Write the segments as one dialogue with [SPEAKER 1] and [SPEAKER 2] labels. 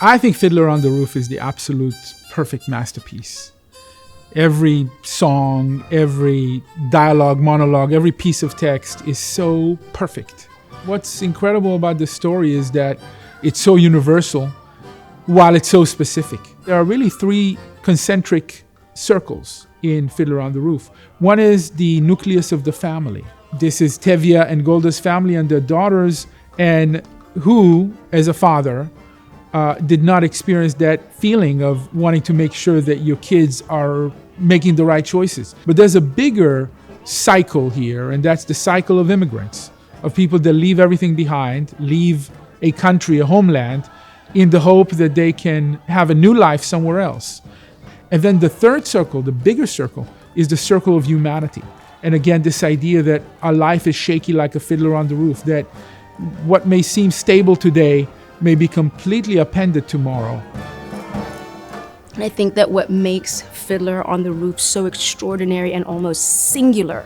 [SPEAKER 1] I think Fiddler on the Roof is the absolute perfect masterpiece. Every song, every dialogue, monologue, every piece of text is so perfect. What's incredible about the story is that it's so universal while it's so specific. There are really three concentric circles in Fiddler on the Roof. One is the nucleus of the family. This is Tevye and Golda's family and their daughters, and who, as a father, did not experience that feeling of wanting to make sure that your kids are making the right choices. But there's a bigger cycle here, and that's the cycle of immigrants, of people that leave everything behind, leave a country, a homeland, in the hope that they can have a new life somewhere else. And then the third circle, the bigger circle, is the circle of humanity. And again, this idea that our life is shaky like a fiddler on the roof, that what may seem stable today may be completely upended tomorrow.
[SPEAKER 2] I think that what makes Fiddler on the Roof so extraordinary and almost singular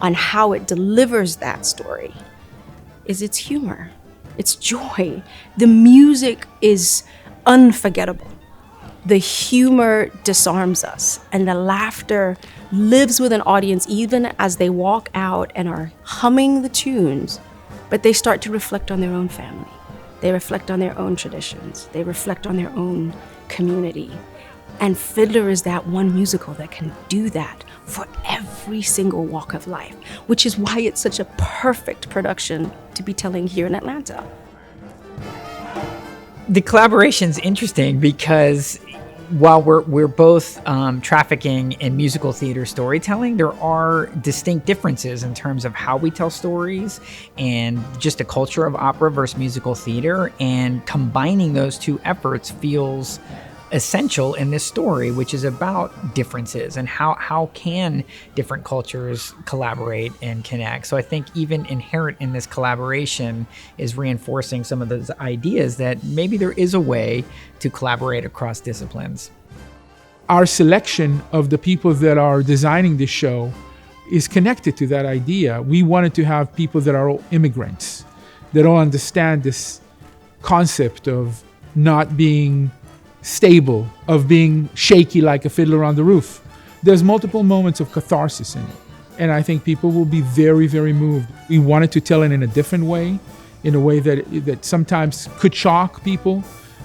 [SPEAKER 2] on how it delivers that story is its humor, its joy. The music is unforgettable. The humor disarms us, and the laughter lives with an audience even as they walk out and are humming the tunes, but they start to reflect on their own family. They reflect on their own traditions. They reflect on their own community. And Fiddler is that one musical that can do that for every single walk of life, which is why it's such a perfect production to be telling here in Atlanta.
[SPEAKER 3] The collaboration's interesting because while we're both trafficking in musical theater storytelling, there are distinct differences in terms of how we tell stories and just a culture of opera versus musical theater. And combining those two efforts feels essential in this story, which is about differences and how can different cultures collaborate and connect. So I think even inherent in this collaboration is reinforcing some of those ideas that maybe there is a way to collaborate across disciplines.
[SPEAKER 1] Our selection of the people that are designing this show is connected to that idea. We wanted to have people that are all immigrants, that all understand this concept of not being stable, of being shaky like a fiddler on the roof. There's multiple moments of catharsis in it, and I think people will be very, very moved. We wanted to tell it in a different way, in a way that sometimes could shock people,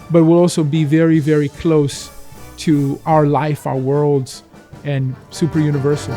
[SPEAKER 1] but will also be very, very close to our life, our worlds, and super universal.